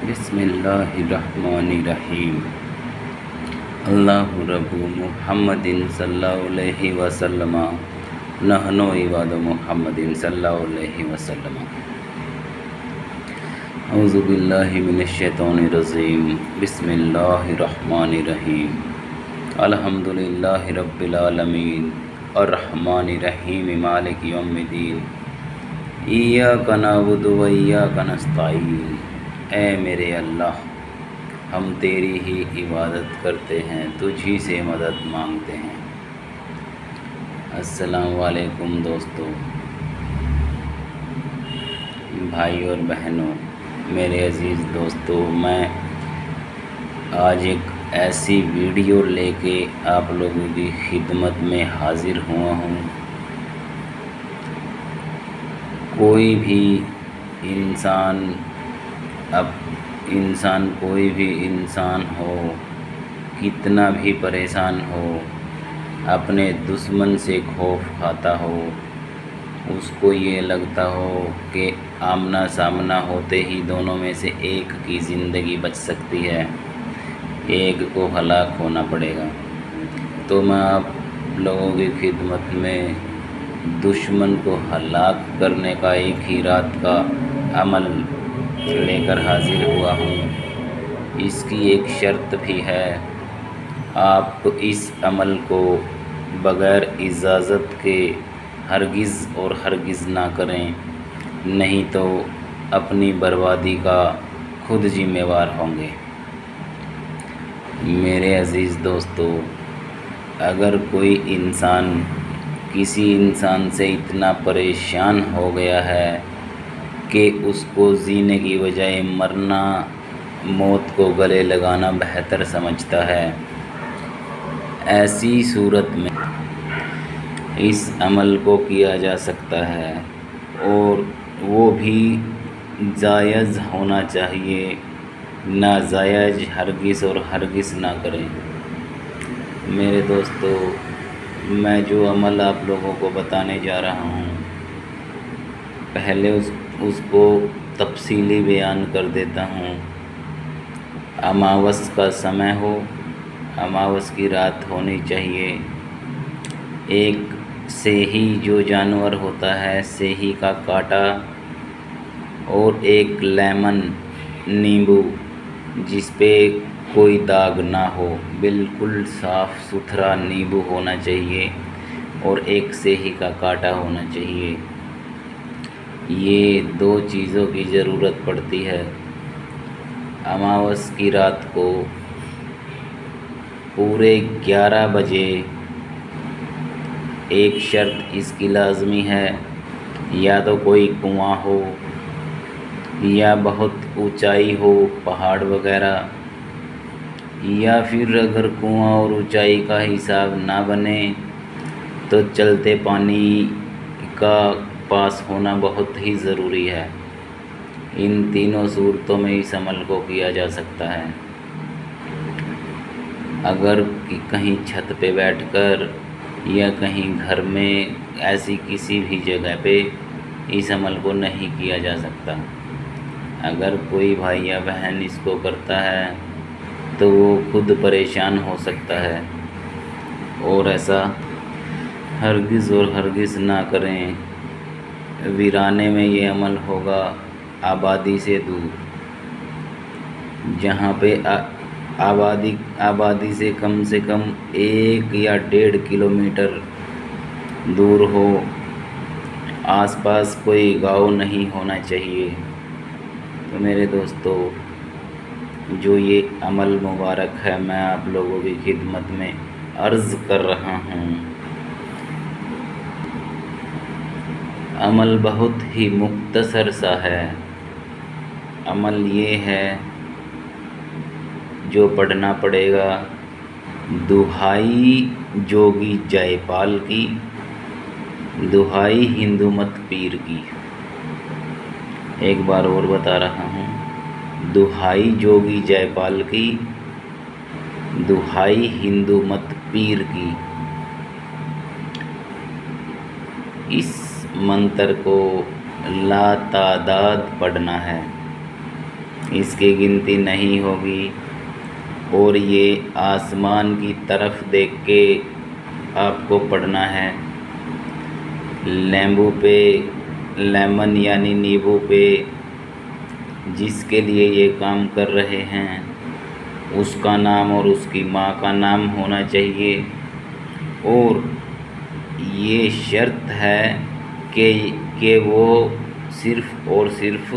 بسم اللہ الرحمن الرحیم اللہ رب محمد صلی اللہ علیہ وسلم نحن عباد محمد صلی اللہ علیہ وسلم اعوذ باللہ من الشیطان الرجیم بسم اللہ الرحمن الرحیم الحمد للہ رب العالمین الرحمن الرحیم مالک یوم الدین ایاک نعبد و ایاک نستعین۔ اے میرے اللہ، ہم تیری ہی عبادت کرتے ہیں، تجھ ہی سے مدد مانگتے ہیں۔ السلام علیکم دوستو، بھائی اور بہنوں، میرے عزیز دوستو، میں آج ایک ایسی ویڈیو لے کے آپ لوگوں کی خدمت میں حاضر ہوا ہوں۔ کوئی بھی انسان ہو، کتنا بھی پریشان ہو، اپنے دشمن سے خوف کھاتا ہو، اس کو یہ لگتا ہو کہ آمنا سامنا ہوتے ہی دونوں میں سے ایک کی زندگی بچ سکتی ہے، ایک کو ہلاک ہونا پڑے گا، تو میں آپ لوگوں کی خدمت میں دشمن کو ہلاک کرنے کا ایک ہی رات کا عمل لے کر حاضر ہوا ہوں۔ اس کی ایک شرط بھی ہے، آپ اس عمل کو بغیر اجازت کے ہرگز اور ہرگز نہ کریں، نہیں تو اپنی بربادی کا خود ذمہ وار ہوں گے۔ میرے عزیز دوستو، اگر کوئی انسان کسی انسان سے اتنا پریشان ہو گیا ہے کہ اس کو جینے کی بجائے مرنا، موت کو گلے لگانا بہتر سمجھتا ہے، ایسی صورت میں اس عمل کو کیا جا سکتا ہے، اور وہ بھی جائز ہونا چاہیے، ناجائز ہرگز اور ہرگز نہ کریں۔ میرے دوستو، میں جو عمل آپ لوگوں کو بتانے جا رہا ہوں، پہلے اس کو تفصیلی بیان کر دیتا ہوں۔ اماوس کا سمے ہو، اماوس کی رات ہونی چاہیے، ایک سیہی جو جانور ہوتا ہے، سیہی کا کانٹا، اور ایک لیمن نیمبو جس پہ کوئی داغ نہ ہو، بالکل صاف ستھرا نیمبو ہونا چاہیے، اور ایک سیہی کا کانٹا ہونا چاہیے۔ یہ دو چیزوں کی ضرورت پڑتی ہے۔ اماوس کی رات کو پورے 11 بجے ایک شرط اس کی لازمی ہے، یا تو کوئی کنواں ہو یا بہت اونچائی ہو، پہاڑ وغیرہ، یا پھر اگر کنواں اور اونچائی کا حساب نہ بنے تو چلتے پانی کا پاس ہونا بہت ہی ضروری ہے۔ ان تینوں صورتوں میں اس عمل کو کیا جا سکتا ہے۔ اگر کہیں چھت پہ بیٹھ کر یا کہیں گھر میں ایسی کسی بھی جگہ پہ اس عمل کو نہیں کیا جا سکتا۔ اگر کوئی بھائی یا بہن اس کو کرتا ہے تو وہ خود پریشان ہو سکتا ہے، اور ایسا ہرگز اور ہرگز نہ کریں۔ ویرانے میں یہ عمل ہوگا، آبادی سے دور، جہاں پہ آبادی سے کم 1 یا 1.5 کلومیٹر دور ہو، آس پاس کوئی گاؤں نہیں ہونا چاہیے۔ تو میرے دوستو، جو یہ عمل مبارک ہے، میں آپ لوگوں کی خدمت میں عرض کر رہا ہوں۔ عمل بہت ہی مختصر سا ہے۔ عمل یہ ہے جو پڑھنا پڑے گا: دہائی جوگی جے پال کی، دہائی ہندو مت پیر کی۔ ایک بار اور بتا رہا ہوں: دہائی جوگی جے پال کی، دہائی ہندو مت پیر کی۔ اس منتر کو لاتعداد پڑھنا ہے۔ اس کی گنتی نہیں ہوگی، اور یہ آسمان کی طرف دیکھ کے آپ کو پڑھنا ہے۔ لیمبو پہ، لیمن یعنی نیبو پہ جس کے لیے یہ کام کر رہے ہیں اس کا نام اور اس کی ماں کا نام ہونا چاہیے، اور یہ شرط ہے کہ وہ صرف اور صرف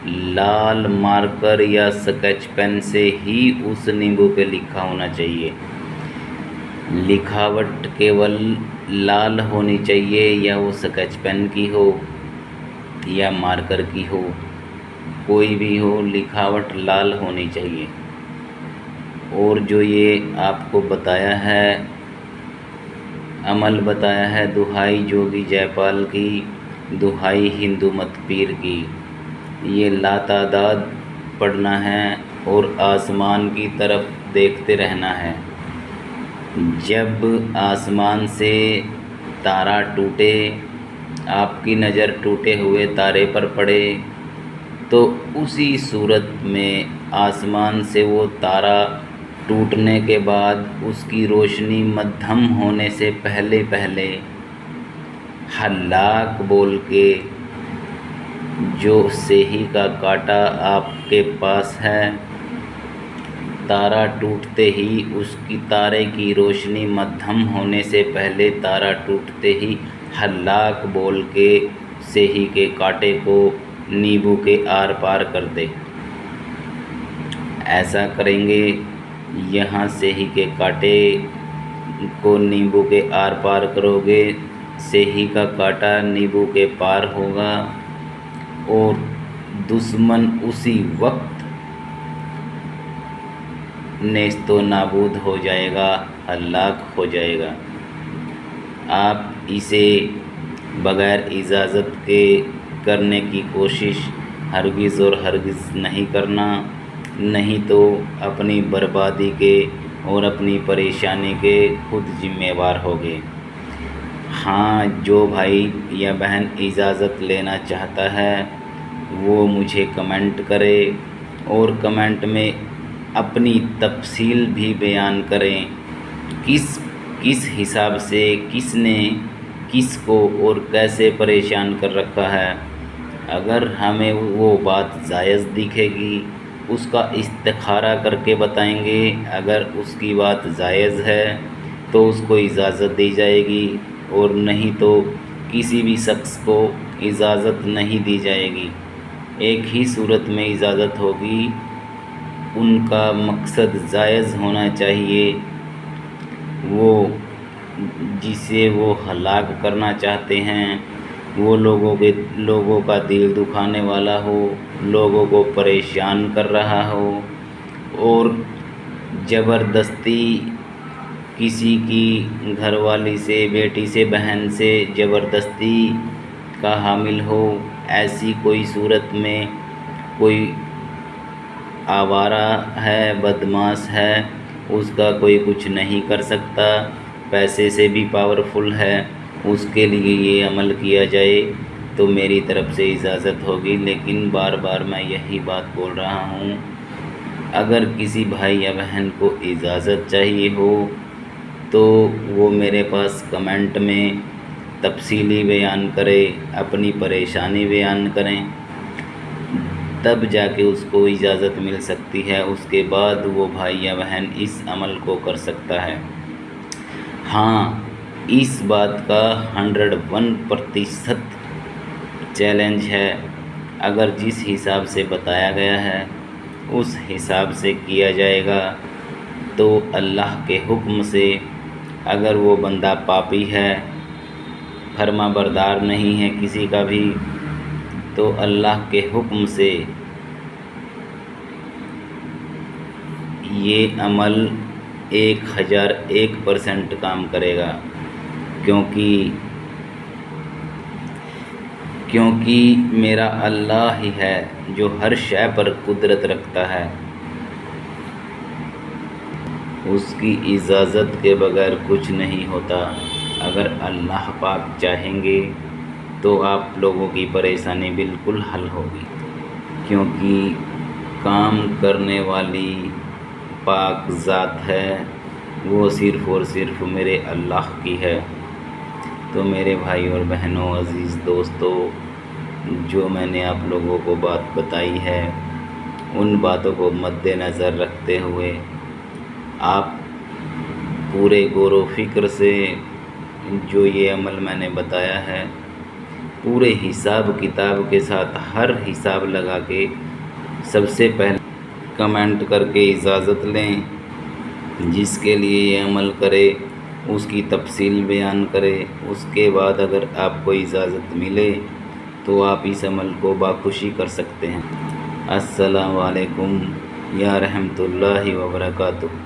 لال مارکر یا سکیچ پین سے ہی اس نیمبو پہ لکھا ہونا چاہیے۔ لکھاوٹ کیول لال ہونی چاہیے، یا وہ سکیچ پین کی ہو یا مارکر کی ہو، کوئی بھی ہو، لکھاوٹ لال ہونی چاہیے۔ اور جو یہ آپ کو بتایا ہے، عمل بتایا ہے، دہائی جوگی جے پال کی، دہائی ہندو مت پیر کی، یہ لاتعداد پڑھنا ہے اور آسمان کی طرف دیکھتے رہنا ہے۔ جب آسمان سے تارا ٹوٹے، آپ کی نظر ٹوٹے ہوئے تارے پر پڑے، تو اسی صورت میں آسمان سے وہ تارا ٹوٹنے کے بعد اس کی روشنی مدھم ہونے سے پہلے ہلاک بول کے، جو سیہی کا کانٹا آپ کے پاس ہے، تارا ٹوٹتے ہی اس کی تارے کی روشنی مدھم ہونے سے پہلے تارا ٹوٹتے ہی ہلاک بول کے سیہی کے کانٹے کو نیبو کے آر پار کر دے۔ ایسا کریں گے، یہاں سیہی کے کانٹے کو نیبو کے آر پار کرو گے، سیہی کا کانٹا نیبو کے پار ہوگا، اور دشمن اسی وقت نیست و نابود ہو جائے گا، ہلاک ہو جائے گا۔ آپ اسے بغیر اجازت کے کرنے کی کوشش ہرگز اور ہرگز نہیں کرنا، نہیں تو اپنی بربادی کے اور اپنی پریشانی کے خود ذمہ وار ہوگے۔ ہاں، جو بھائی یا بہن اجازت لینا چاہتا ہے وہ مجھے کمنٹ کرے، اور کمنٹ میں اپنی تفصیل بھی بیان کریں، کس حساب سے کس نے کس کو اور کیسے پریشان کر رکھا ہے۔ اگر ہمیں وہ بات جائز دکھے گی اس کا استخارہ کر کے بتائیں گے، اگر اس کی بات جائز ہے تو اس کو اجازت دی جائے گی، اور نہیں تو کسی بھی شخص کو اجازت نہیں دی جائے گی۔ ایک ہی صورت میں اجازت ہوگی، ان کا مقصد جائز ہونا چاہیے، وہ جسے وہ ہلاک کرنا چاہتے ہیں وہ لوگوں کا دل دکھانے والا ہو، لوگوں کو پریشان کر رہا ہو، اور زبردستی کسی کی گھر والی سے، بیٹی سے، بہن سے زبردستی کا حامل ہو۔ ایسی کوئی صورت میں کوئی آوارہ ہے، بدمعاش ہے، اس کا کوئی کچھ نہیں کر سکتا، پیسے سے بھی پاورفل ہے، اس کے لیے یہ عمل کیا جائے تو میری طرف سے اجازت ہوگی۔ لیکن بار بار میں یہی بات بول رہا ہوں، اگر کسی بھائی یا بہن کو اجازت چاہیے ہو تو وہ میرے پاس کمنٹ میں تفصیلی بیان کرے، اپنی پریشانی بیان کریں، تب جا کے اس کو اجازت مل سکتی ہے، اس کے بعد وہ بھائی یا بہن اس عمل کو کر سکتا ہے۔ ہاں، اس بات کا 101% چیلنج ہے، اگر جس حساب سے بتایا گیا ہے اس حساب سے کیا جائے گا تو اللہ کے حکم سے، اگر وہ بندہ پاپی ہے، فرما بردار نہیں ہے کسی کا بھی، تو اللہ کے حکم سے یہ عمل 1001% کام کرے گا، کیونکہ میرا اللہ ہی ہے جو ہر شے پر قدرت رکھتا ہے، اس کی اجازت کے بغیر کچھ نہیں ہوتا۔ اگر اللہ پاک چاہیں گے تو آپ لوگوں کی پریشانی بالکل حل ہوگی، کیونکہ کام کرنے والی پاک ذات ہے وہ صرف اور صرف میرے اللہ کی ہے۔ تو میرے بھائی اور بہنوں، عزیز دوستو، جو میں نے آپ لوگوں کو بات بتائی ہے ان باتوں کو مد نظر رکھتے ہوئے آپ پورے غور و فکر سے جو یہ عمل میں نے بتایا ہے پورے حساب کتاب کے ساتھ ہر حساب لگا کے سب سے پہلے کمنٹ کر کے اجازت لیں، جس کے لیے یہ عمل کرے اس کی تفصیل بیان کرے، اس کے بعد اگر آپ کو اجازت ملے تو آپ اس عمل کو بخوشی کر سکتے ہیں۔ السلام علیکم یا رحمۃ اللہ وبرکاتہ۔